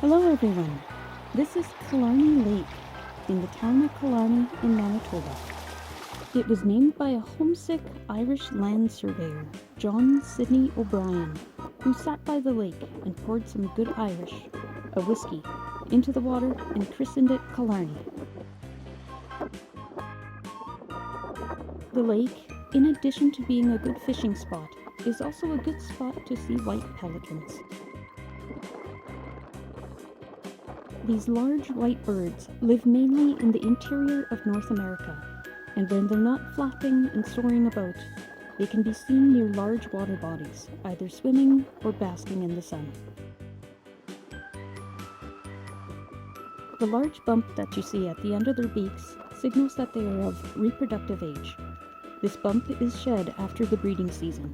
Hello everyone, this is Killarney Lake in the town of Killarney in Manitoba. It was named by a homesick Irish land surveyor, John Sidney O'Brien, who sat by the lake and poured some good Irish, a whiskey, into the water and christened it Killarney. The lake, in addition to being a good fishing spot, is also a good spot to see white pelicans. These large white birds live mainly in the interior of North America, and when they're not flapping and soaring about, they can be seen near large water bodies, either swimming or basking in the sun. The large bump that you see at the end of their beaks signals that they are of reproductive age. This bump is shed after the breeding season.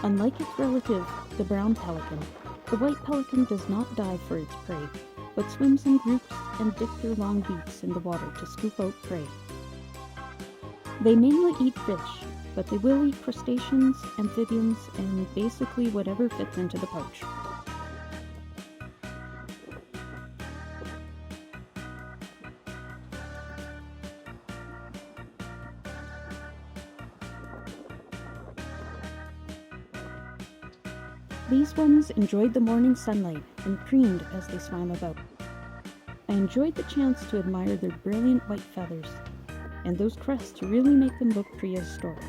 Unlike its relative, the brown pelican, the white pelican does not dive for its prey, but swims in groups and dip their long beaks in the water to scoop out prey. They mainly eat fish, but they will eat crustaceans, amphibians, and basically whatever fits into the pouch. These ones enjoyed the morning sunlight and preened as they swam about. I enjoyed the chance to admire their brilliant white feathers, and those crests to really make them look prehistoric.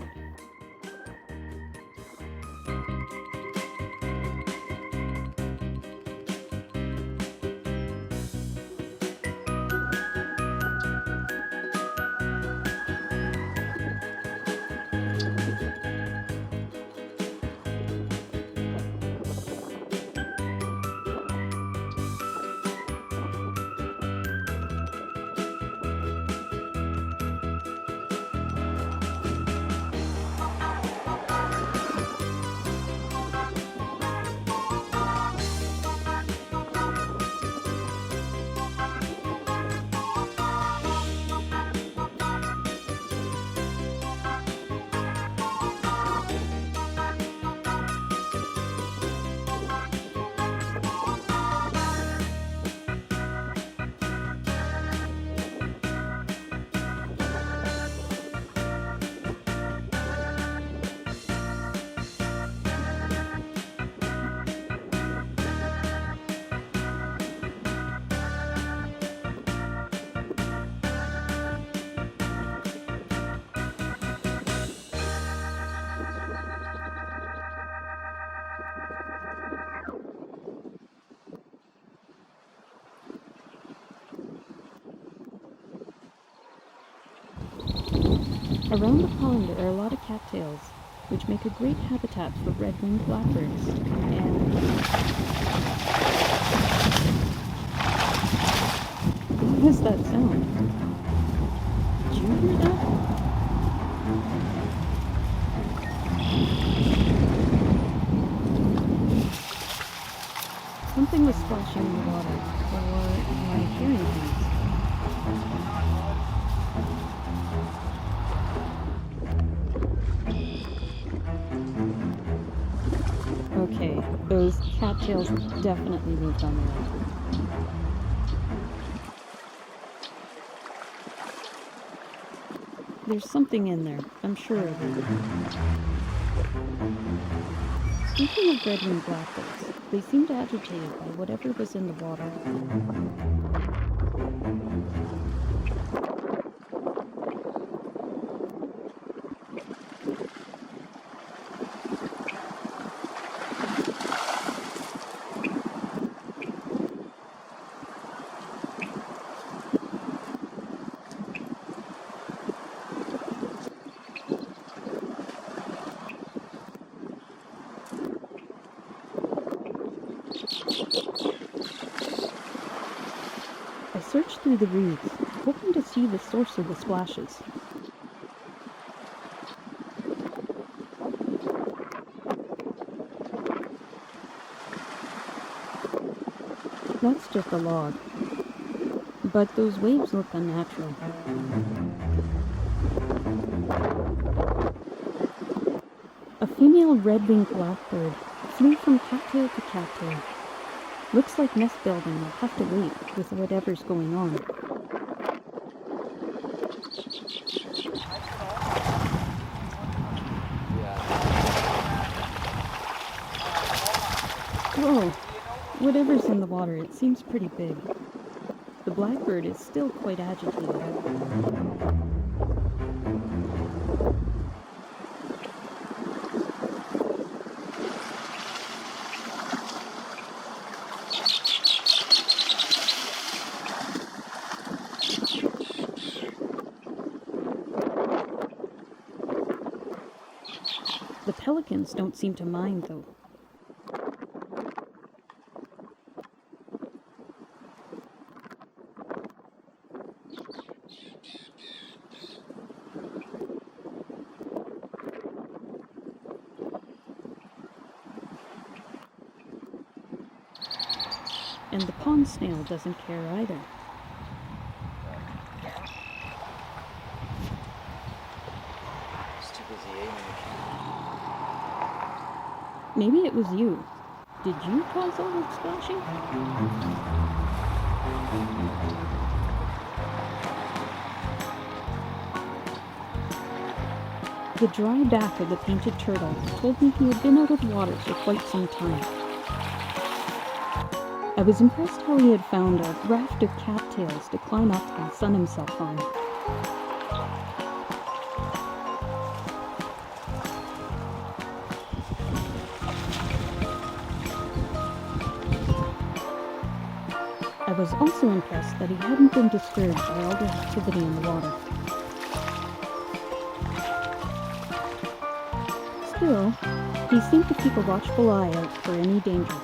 Around the pond there are a lot of cattails, which make a great habitat for red-winged blackbirds. And what was that sound? Did you hear that? Something was splashing in the water, or am I hearing things? Okay, those cattails definitely moved on their own. There's something in there, I'm sure of it. Speaking of red-winged blackbirds, they seemed agitated by whatever was in the water. I searched through the reeds, hoping to see the source of the splashes. That's just a log. But those waves look unnatural. A female red-winged blackbird flew from cattail to cattail. Looks like nest building will have to wait with whatever's going on. Whoa! Whatever's in the water, it seems pretty big. The blackbird is still quite agitated. The pelicans don't seem to mind, though. And the pond snail doesn't care either. He's too busy aiming at Maybe it was you. Did you cause all that splashing? The dry back of the painted turtle told me he had been out of water for quite some time. I was impressed how he had found a raft of cattails to climb up and sun himself on. I was also impressed that he hadn't been disturbed by all the activity in the water. Still, he seemed to keep a watchful eye out for any danger.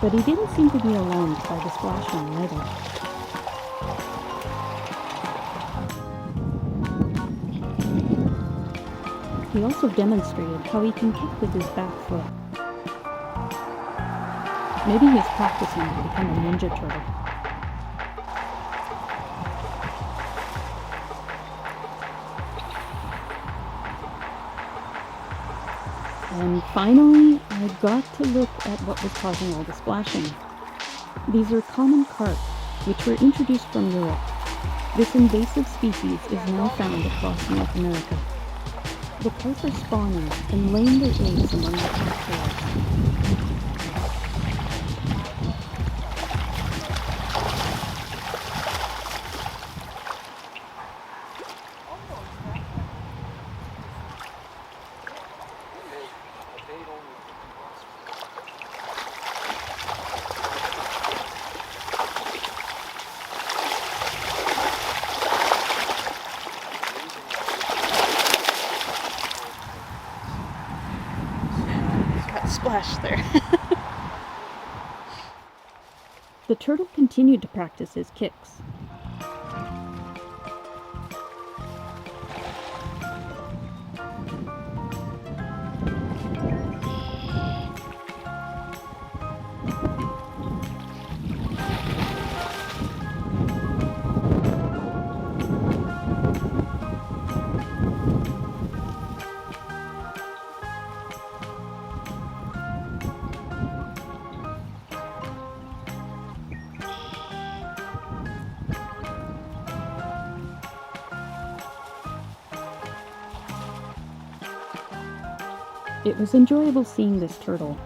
But he didn't seem to be alarmed by the splashing either. He also demonstrated how he can kick with his back foot. Maybe he's practicing to become a ninja turtle. And finally, I got to look at what was causing all the splashing. These are common carp, which were introduced from Europe. This invasive species is now found across North America. The carp are spawning and laying their eggs among the cattails. Splash there. The turtle continued to practice his kicks. It was enjoyable seeing this turtle,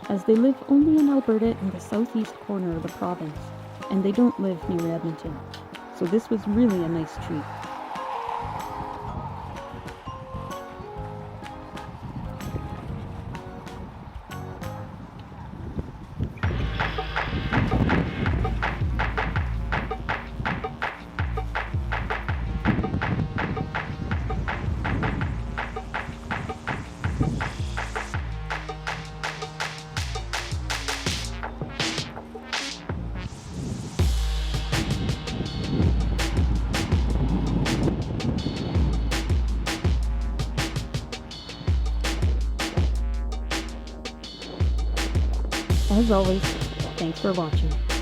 as they live only in Alberta in the southeast corner of the province, and they don't live near Edmonton, so this was really a nice treat. As always, thanks for watching.